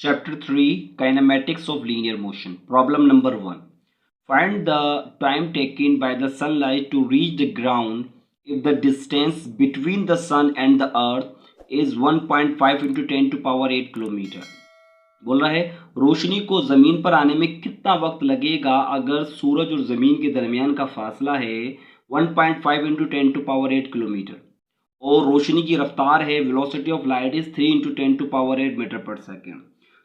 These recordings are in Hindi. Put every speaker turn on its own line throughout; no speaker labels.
Chapter 3 Kinematics of Linear Motion. Problem number 1. Find the time taken by the sunlight to reach the ground if the distance between the sun and the earth is 1.5 into 10 to power 8 kilometre. बोल रहा है रोशनी को ज़मीन पर आने में कितना वक्त लगेगा अगर सूरज और ज़मीन के दरमियान का फासला है 1.5 into 10 to power 8 किलोमीटर और रोशनी की रफ्तार है velocity of light is 3 into 10 to power 8 metre per second.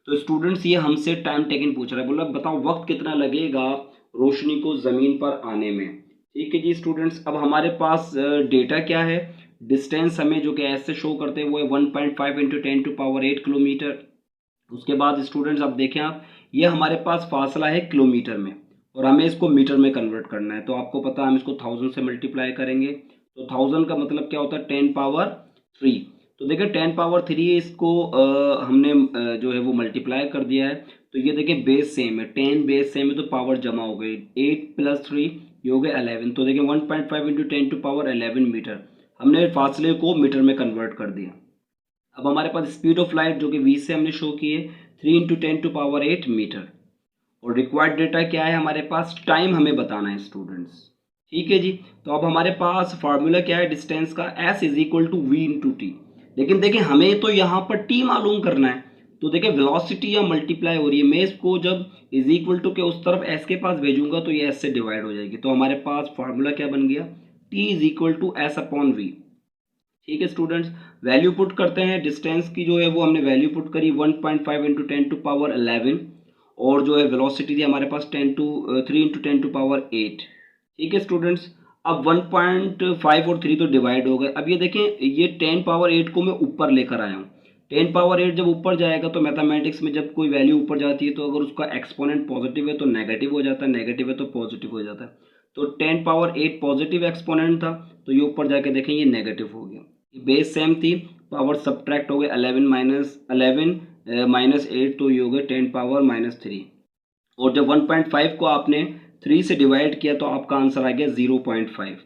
तो स्टूडेंट्स ये हमसे टाइम टेकन पूछ रहा है, बोला बताओ वक्त कितना लगेगा रोशनी को ज़मीन पर आने में. ठीक है जी स्टूडेंट्स, अब हमारे पास डेटा क्या है, डिस्टेंस हमें जो कि ऐसे शो करते हैं वो है 1.5 into 10 to power 8 किलोमीटर. उसके बाद स्टूडेंट्स अब देखें आप, ये हमारे पास फासला है किलोमीटर में और हमें इसको मीटर में कन्वर्ट करना है. तो आपको पता है हम इसको 1000 से मल्टीप्लाई करेंगे. तो 1000 का मतलब क्या होता है 10 पावर 3. तो देखिए 10 पावर 3 इसको हमने जो है वो मल्टीप्लाई कर दिया है. तो ये देखिए बेस सेम है, 10 बेस सेम है तो पावर जमा हो गई, 8 + 3 ये हो गया 11. तो देखिए 1.5 into 10 to power 11 मीटर हमने फासले को मीटर में कन्वर्ट कर दिया. अब हमारे पास स्पीड ऑफ लाइट जो कि v से हमने शो की है 3 into 10 to power 8 मीटर. और रिक्वायर्ड डेटा क्या है हमारे पास, टाइम हमें बताना है स्टूडेंट्स. ठीक है जी, तो अब हमारे पास फार्मूला क्या है डिस्टेंस का, s is equal to v into t. लेकिन देखिए हमें तो यहाँ पर t मालूम करना है. तो देखिए वेलोसिटी या मल्टीप्लाई हो रही है, मैं इसको जब इज इक्वल टू के उस तरफ s के पास भेजूंगा तो ये s से डिवाइड हो जाएगी. तो हमारे पास फार्मूला क्या बन गया, t is equal to s upon v. ठीक है स्टूडेंट्स, वैल्यू पुट करते हैं. डिस्टेंस की जो है वो हमने वैल्यू पुट करी 1.5 into 10 to power 11 और जो है वेलोसिटी थी हमारे पास 3 into 10 to power 8. ठीक है स्टूडेंट्स, अब 1.5 और 3 तो डिवाइड हो गए. अब ये देखें ये 10 पावर 8 को मैं ऊपर लेकर आया हूँ. 10 पावर 8 जब ऊपर जाएगा तो मैथमेटिक्स में जब कोई वैल्यू ऊपर जाती है तो अगर उसका एक्सपोनेंट पॉजिटिव है तो नेगेटिव हो जाता है, नेगेटिव है तो पॉजिटिव हो जाता है. तो 10 पावर 8 पॉजिटिव एक्सपोनेंट था तो ये ऊपर जाके देखें ये नेगेटिव हो गया. बेस सेम थी, पावर सब्ट्रैक्ट हो गए 11 माइनस 8 तो ये हो गए 10 पावर -3. और जब 1.5 को आपने 3 से डिवाइड किया तो आपका आंसर आ गया 0.5.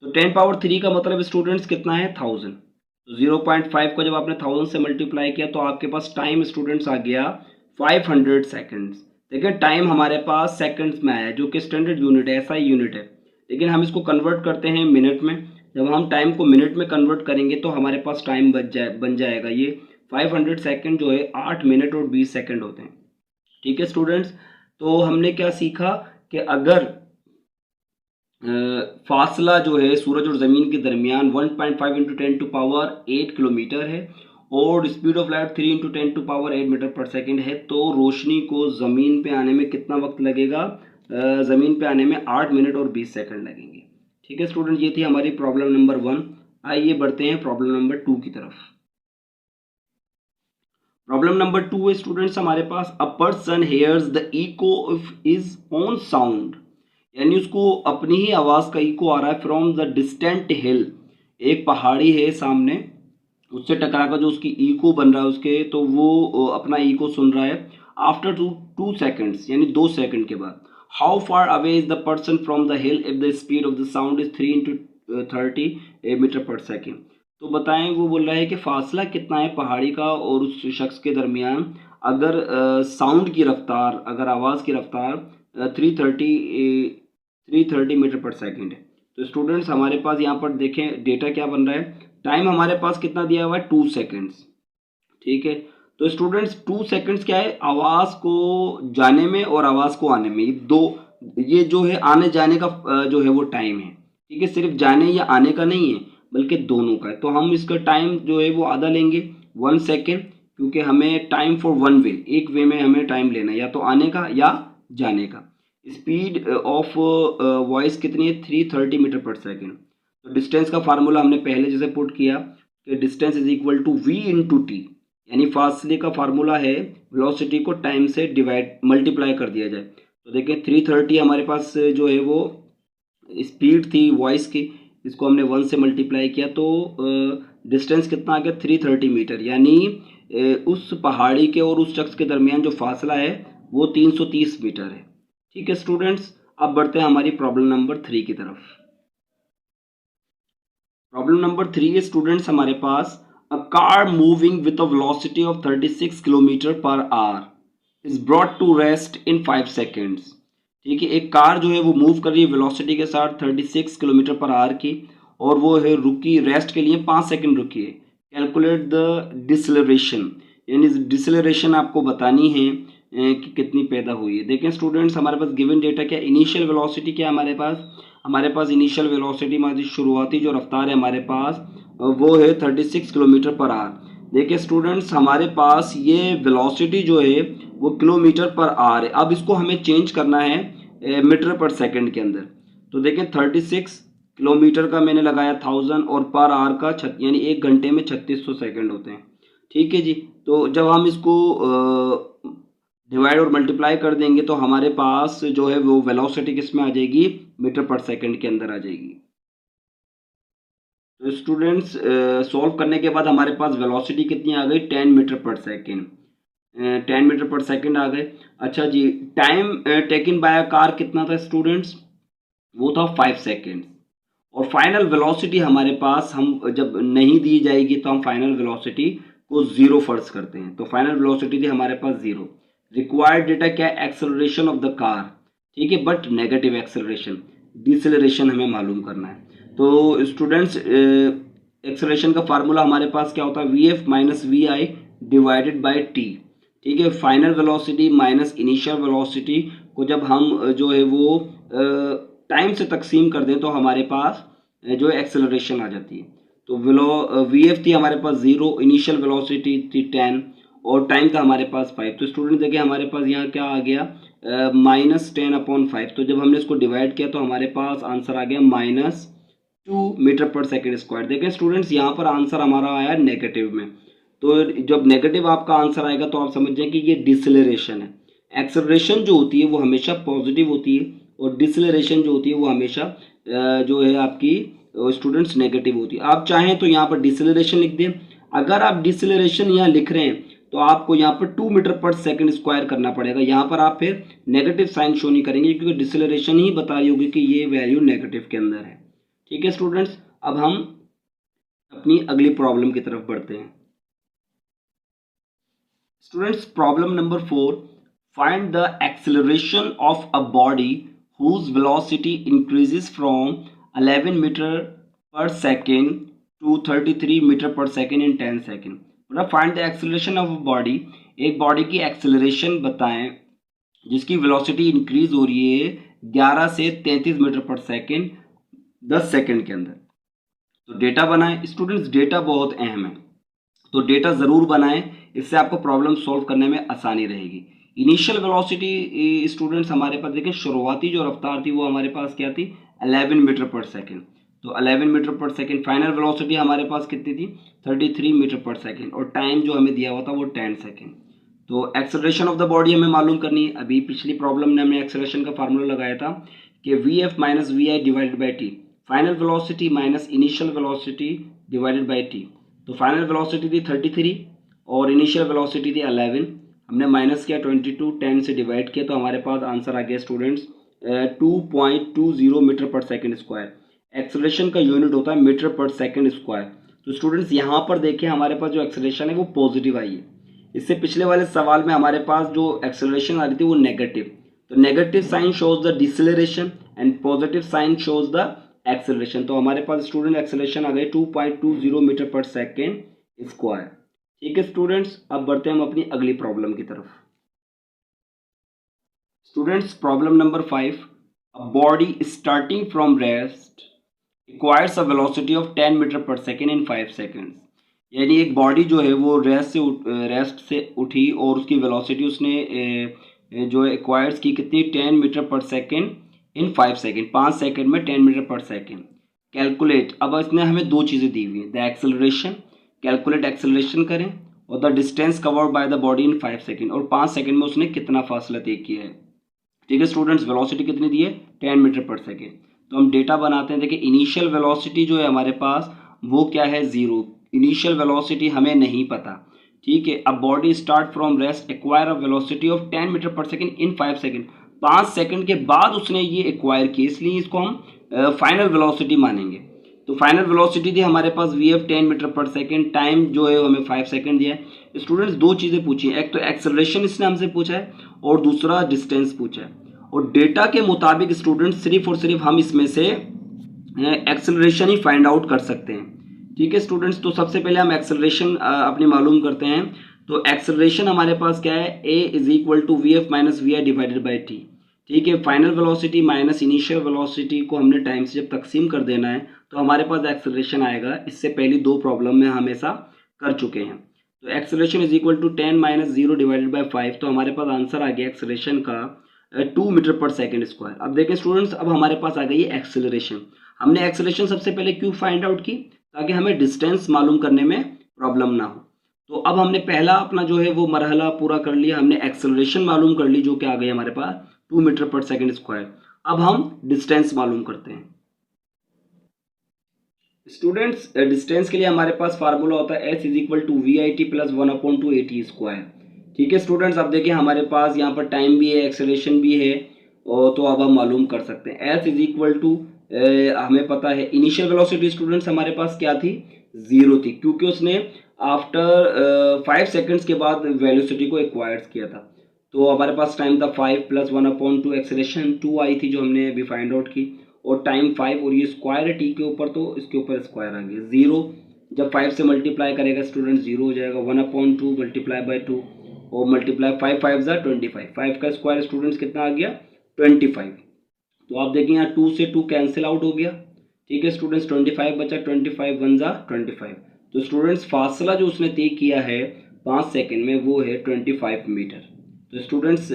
तो 10 पावर 3 का मतलब स्टूडेंट्स कितना है 1000. तो 0.5 को जब आपने 1000 से मल्टीप्लाई किया तो आपके पास टाइम स्टूडेंट्स आ गया 500 सेकेंड्स. देखिए टाइम हमारे पास सेकंड्स में आया जो कि स्टैंडर्ड यूनिट है, ऐसा ही यूनिट है, लेकिन हम इसको कन्वर्ट करते हैं मिनट में. जब हम टाइम को मिनट में कन्वर्ट करेंगे तो हमारे पास टाइम बन जाएगा ये 500 सेकंड जो है 8 मिनट और 20 सेकंड होते हैं. ठीक है स्टूडेंट्स, तो हमने क्या सीखा कि अगर फासला जो है सूरज और ज़मीन के दरमियान 1.5 into 10 to power 8 किलोमीटर है और speed of light 3 into 10 to power 8 metre per second है, तो रोशनी को ज़मीन पे आने में कितना वक्त लगेगा, ज़मीन पे आने में 8 मिनट और 20 सेकंड लगेंगे. ठीक है स्टूडेंट, ये थी हमारी प्रॉब्लम नंबर 1. आइए बढ़ते हैं प्रॉब्लम नंबर 2 की तरफ. प्रॉब्लम नंबर 2 है स्टूडेंट्स हमारे पास, a person hears the echo of his own sound, यानी उसको अपनी ही आवाज़ का इको आ रहा है फ्रॉम द डिस्टेंट हिल. एक पहाड़ी है सामने, उससे टकरा कर जो उसकी इको बन रहा है उसके, तो वो अपना इको सुन रहा है आफ्टर 2 सेकेंड्स यानी 2 सेकंड के बाद. How far away is the person from the hill if the speed of the sound is 3 into 30 metre per second. तो बताएं, वो बोल रहा है कि फासला कितना है पहाड़ी का और उस शख्स के दरमियान अगर साउंड की रफ्तार, अगर आवाज़ की रफ्तार 330 मीटर पर सेकेंड है. तो स्टूडेंट्स हमारे पास यहाँ पर देखें डेटा क्या बन रहा है, टाइम हमारे पास कितना दिया हुआ है 2 सेकेंड्स. ठीक है, तो स्टूडेंट्स 2 सेकेंड्स क्या है, आवाज़ को जाने में और आवाज़ को आने में, ये जो है आने जाने का जो है वो टाइम है. ठीक है, सिर्फ जाने या आने का नहीं है बल्कि दोनों का है. तो हम इसका टाइम जो है वो आधा लेंगे 1 सेकेंड, क्योंकि हमें टाइम फॉर वन वे, एक वे में हमें टाइम लेना है, या तो आने का या जाने का. स्पीड ऑफ वॉइस कितनी है 330 मीटर पर सेकेंड. तो डिस्टेंस का फार्मूला हमने पहले जैसे पुट किया कि distance is equal to v into t, यानी फासले का फार्मूला है वेलोसिटी को टाइम से मल्टीप्लाई कर दिया जाए. तो देखिए 330 हमारे पास जो है वो स्पीड थी वॉइस की, इसको हमने 1 से मल्टीप्लाई किया तो डिस्टेंस कितना आ गया 330 मीटर, यानी उस पहाड़ी के और उस शख्स के दरमियान जो फासला है वो 330 मीटर है. ठीक है स्टूडेंट्स, अब बढ़ते हैं हमारी प्रॉब्लम नंबर 3 की तरफ. प्रॉब्लम नंबर 3 है स्टूडेंट्स हमारे पास, A car moving with a velocity of 36 kilometre per hour is brought to rest in 5 seconds. ठीक है, एक कार जो है वो मूव कर रही है वेलोसिटी के साथ 36 किलोमीटर पर आवर की, और वो है रुकी, रेस्ट के लिए 5 सेकेंड रुकी है। कैलकुलेट द डिसलरेशन, यानी डिसलरेशन आपको बतानी है कि कितनी पैदा हुई है। देखें स्टूडेंट्स, हमारे पास गिवन डेटा क्या, इनिशियल वेलोसिटी क्या है हमारे पास इनिशियल वेलोसिटी हमारी शुरुआती जो रफ्तार है हमारे पास वो है 36 किलोमीटर पर आवर। देखिए स्टूडेंट्स, हमारे पास ये वेलोसिटी जो है वो किलोमीटर पर आवर है। अब इसको हमें चेंज करना है मीटर पर सेकंड के अंदर। तो देखें 36 किलोमीटर का मैंने लगाया 1000 और पर आवर का यानी 1 घंटे में 3600 सेकंड होते हैं। ठीक है जी, तो जब हम इसको डिवाइड और मल्टीप्लाई कर देंगे तो हमारे पास जो है वो वेलोसिटी किस में आ जाएगी, मीटर पर सेकंड के अंदर आ जाएगी। तो स्टूडेंट्स सॉल्व करने के बाद हमारे पास वेलोसिटी कितनी आ गई, 10 metre per second, 10 metre per second आ गए। अच्छा जी, time taken by a car कितना था स्टूडेंट्स, वो था 5 सेकेंड। और फाइनल वेलोसिटी हमारे पास हम जब नहीं दी जाएगी तो हम फाइनल वेलोसिटी को 0 फर्ज करते हैं। तो फाइनल वेलोसिटी थी हमारे पास 0। रिक्वायर्ड डेटा क्या है, एक्सेलरेशन ऑफ द कार। ठीक है, बट नेगेटिव एक्सेलरेशन, डिसेलरेशन हमें मालूम करना है। तो स्टूडेंट्स एक्सेलरेशन का फार्मूला हमारे पास क्या होता है, v f minus v i divided by t. ठीक है, final velocity minus initial velocity को जब हम जो है वो टाइम से तकसीम कर दें तो हमारे पास जो है एक्सेलरेशन आ जाती है। तो वी एफ थी हमारे पास 0, इनिशियल वेलोसिटी थी 10 और टाइम था हमारे पास 5। तो स्टूडेंट देखिए हमारे पास यहाँ क्या आ गया, -10/5। तो जब हमने इसको डिवाइड किया तो हमारे पास आंसर आ गया -2 मीटर पर सेकेंड स्क्वायर। देखें स्टूडेंट्स, यहाँ पर आंसर हमारा आया नेगेटिव में। तो जब नेगेटिव आपका आंसर आएगा तो आप समझ जाए कि ये डिसलेरेशन है। एक्सेलरेशन जो होती है वो हमेशा पॉजिटिव होती है और डिसलेरेशन जो होती है वो हमेशा जो है आपकी स्टूडेंट्स नेगेटिव होती है। आप चाहें तो यहाँ पर डिसलेरेशन लिख दें। अगर आप डिसलेरेशन यहाँ लिख रहे हैं तो आपको यहाँ पर 2 मीटर पर सेकंड स्क्वायर करना पड़ेगा। यहाँ पर आप फिर नेगेटिव साइन शो नहीं करेंगे क्योंकि डिसलेरेशन ही बता रही होगी कि ये वैल्यू नेगेटिव के अंदर है। ठीक है स्टूडेंट्स, अब हम अपनी अगली प्रॉब्लम की तरफ बढ़ते हैं। Students, problem number 4, find the acceleration of a body whose velocity increases from 11 meter per second to 33 meter per second in 10 second। मतलब find the acceleration of a body, एक बॉडी की एक्सेलरेशन बताएं जिसकी वेलोसिटी इंक्रीज हो रही है 11 से 33 मीटर पर सेकंड 10 सेकंड के अंदर। तो डेटा बनाएं। स्टूडेंट्स, डेटा बहुत अहम है, तो डेटा ज़रूर बनाएं, इससे आपको प्रॉब्लम सॉल्व करने में आसानी रहेगी। इनिशियल वेलोसिटी स्टूडेंट्स हमारे पास देखें, शुरुआती जो रफ्तार थी वो हमारे पास क्या थी, 11 मीटर पर सेकंड। तो 11 metre per second. Final velocity हमारे पास कितनी थी, 33 मीटर पर सेकंड, और टाइम जो हमें दिया हुआ था वो 10 सेकंड। तो एक्सेलरेशन ऑफ द बॉडी हमें मालूम करनी है। अभी पिछली प्रॉब्लम में हमने एक्सेलरेशन का फार्मूला लगाया था कि v f minus v i divided by t, final velocity minus initial velocity divided by t. तो फाइनल वेलोसिटी थी 33 और इनिशियल वेलोसिटी थी 11। हमने माइनस किया 22, 10 से डिवाइड किया तो हमारे पास आंसर आ गया students 2.20 metre per second square. Acceleration का यूनिट होता है मीटर पर सेकंड स्क्वायर। तो स्टूडेंट्स यहाँ पर देखें हमारे पास जो एक्सेलरेशन है वो पॉजिटिव आई है। इससे पिछले वाले सवाल में हमारे पास जो एक्सेलरेशन आ रही थी वो नेगेटिव। तो negative sign shows the deceleration and positive sign shows the acceleration. तो हमारे पास स्टूडेंट एक्सेलरेशन आ गई 2.20 मीटर पर सेकेंड स्क्वायर। ठीक है स्टूडेंट्स, अब बढ़ते हैं हम अपनी अगली प्रॉब्लम की तरफ। Students, problem number 5, a body starting from rest acquires a velocity of 10 metre per second in 5 seconds. यानी एक बॉडी जो है वो रेस्ट से उठी और उसकी वेलोसिटी उसने जो एक्वायर्स की कितनी, 10 metre per second in 5 second, 5 second में 10 मीटर पर सेकेंड। कैलकुलेट, अब इसने हमें दो चीज़ें दी हुई है, द एक्सेलरेशन, कैलकुलेट एक्सेलरेशन करें, और the distance covered by the body in 5 second, और 5 सेकेंड में उसने कितना फासला तय किया है। ठीक है स्टूडेंट्स, वेलोसिटी कितनी दी है, 10 मीटर पर सेकेंड। तो हम डेटा बनाते हैं। देखिए इनिशियल वेलोसिटी जो है हमारे पास वो क्या है, 0। इनिशियल वेलोसिटी हमें नहीं पता। ठीक है, अब body start from rest acquire a velocity of 10 metre per second in 5 second. 5 second के बाद उसने ये एक्वायर की, इसलिए इसको हम फाइनल वेलोसिटी मानेंगे। तो फाइनल वेलोसिटी थी हमारे पास vf 10 metre per second, time जो है हमें 5 सेकेंड दिया है। स्टूडेंट्स दो चीज़ें पूछी हैं, एक तो एक्सेलरेशन इसने हमसे पूछा है और दूसरा डिस्टेंस पूछा है। और डेटा के मुताबिक स्टूडेंट्स सिर्फ और सिर्फ हम इसमें से एक्सेलरेशन ही फाइंड आउट कर सकते हैं। ठीक है स्टूडेंट्स, तो सबसे पहले हम एक्सेलरेशन अपनी मालूम करते हैं। तो एक्सेलरेशन हमारे पास क्या है, a is equal to v f minus v i divided by t. ठीक है, final velocity minus initial velocity को हमने टाइम से जब तकसीम कर देना है तो हमारे पास एक्सेलरेशन आएगा। इससे पहली दो प्रॉब्लम में हम ऐसा कर चुके हैं। तो acceleration is equal to 10 minus 0 divided by 5, तो हमारे पास आंसर आ गया एक्सेलरेशन का 2 मीटर पर सेकेंड स्क्वायर। अब देखें स्टूडेंट्स, अब हमारे पास आ गई है एक्सेलरेशन। हमने एक्सेलरेशन सबसे पहले क्यों फाइंड आउट की, ताकि हमें डिस्टेंस मालूम करने में प्रॉब्लम ना हो। तो अब हमने पहला अपना जो है वो मरहला पूरा कर लिया, हमने एक्सेलरेशन मालूम कर ली जो कि आ गई हमारे पास 2 मीटर पर सेकेंड स्क्वायर। अब हम डिस्टेंस मालूम करते हैं। स्टूडेंट्स डिस्टेंस के लिए हमारे पास फार्मूला होता है s is equal to v i t plus 1/2 a t square. ठीक है स्टूडेंट्स, अब देखिए हमारे पास यहाँ पर टाइम भी है, एक्सेलरेशन भी है, और तो अब हम मालूम कर सकते हैं एस इज इक्वल टू, हमें पता है इनिशियल वेलोसिटी स्टूडेंट्स हमारे पास क्या थी, 0 थी, क्योंकि उसने आफ्टर 5 सेकेंड्स के बाद वेलोसिटी को एक्वायर्ड किया था। तो हमारे पास टाइम था 5 प्लस 1/2, एक्सेलरेशन 2 आई थी जो हमने अभी फाइंड आउट की, और टाइम 5, और ये स्क्वायर है टी के ऊपर तो इसके ऊपर स्क्वायर आ गया 0। जब 5 से मल्टीप्लाई करेगा स्टूडेंट 0 हो जाएगा, 1/2 मल्टीप्लाई बाई 2 और मल्टीप्लाई 5 5 ज़ा 25, 5 का स्क्वायर स्टूडेंट्स कितना आ गया 25। तो आप देखें यहाँ 2 से 2 कैंसिल आउट हो गया। ठीक है स्टूडेंट्स, 25 बचा, 25 1 ज़ा 25। तो स्टूडेंट्स फासला जो उसने तय किया है 5 सेकेंड में वो है 25 मीटर। तो स्टूडेंट्स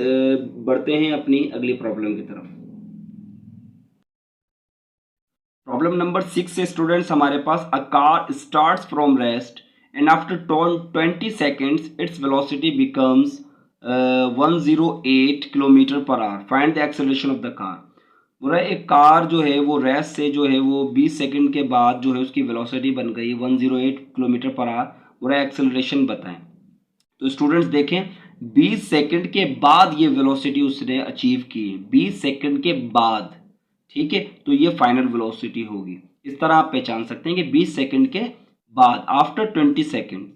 बढ़ते हैं अपनी अगली प्रॉब्लम की तरफ। प्रॉब्लम नंबर 6 से स्टूडेंट्स हमारे पास a car starts from rest and after 20 seconds its velocity becomes 108 kilometre per hour, find the acceleration of the car. बोला एक कार जो है वो रेस्ट से जो है वो 20 सेकंड के बाद जो है उसकी वेलोसिटी बन गई 108 किलोमीटर पर आवर। बोला एक्सेलरेशन बताएं। तो स्टूडेंट्स देखें 20 सेकंड के बाद ये वेलोसिटी उसने अचीव की है, 20 सेकंड के बाद। ठीक है, तो ये फाइनल वेलोसिटी होगी। इस तरह आप पहचान सकते हैं कि 20 सेकंड के बाद, आफ्टर 20 सेकंड,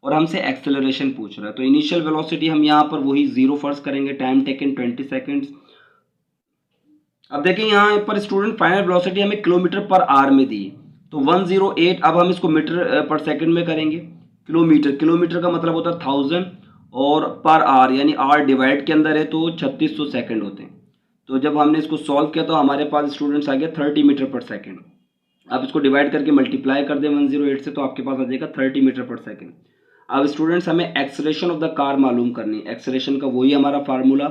और हमसे एक्सेलरेशन पूछ रहा है। तो इनिशियल वेलोसिटी हम यहाँ पर वही 0 फर्स्ट करेंगे, टाइम टेकन 20 सेकंड्स। अब देखें यहाँ पर स्टूडेंट फाइनल वेलोसिटी हमें किलोमीटर पर आवर में दी, तो 108, अब हम इसको मीटर पर सेकंड में करेंगे। किलोमीटर का मतलब होता है 1000, और पर आवर यानी आर डिवाइड के अंदर है तो 3600 सेकंड होते हैं। तो जब हमने इसको सॉल्व किया तो हमारे पास स्टूडेंट्स आ गया 30 मीटर पर सेकंड। अब इसको डिवाइड करके मल्टीप्लाई कर दें 108 से तो आपके पास आ जाएगा 30 मीटर पर सेकंड। अब स्टूडेंट्स हमें एक्सेलरेशन ऑफ द कार मालूम करनी है। एक्सेलरेशन का वही हमारा formula,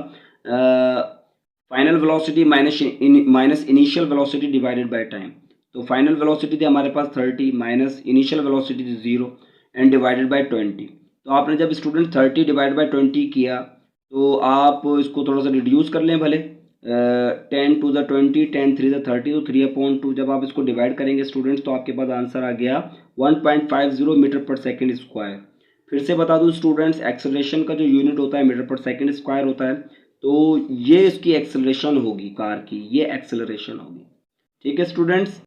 final velocity minus initial velocity divided by time. तो फाइनल वेलोसिटी थी हमारे पास 30 माइनस इनिशियल वेलोसिटी थी 0 एंड डिवाइडेड बाय 20। तो आपने जब स्टूडेंट 30 डिवाइड बाय 20 किया तो आप इसको थोड़ा सा रिड्यूस कर लें भले, 10 टू द 20, 10 3 द 30, तो 3/2 जब आप इसको डिवाइड करेंगे स्टूडेंट्स तो आपके पास आंसर आ गया 1.50 मीटर पर सेकेंड स्क्वायर। फिर से बता दूं स्टूडेंट्स, एक्सेलरेशन का जो यूनिट होता है मीटर पर सेकेंड स्क्वायर होता है, तो ये इसकी एक्सेलरेशन होगी कार की, ये एक्सेलरेशन होगी। ठीक है स्टूडेंट्स,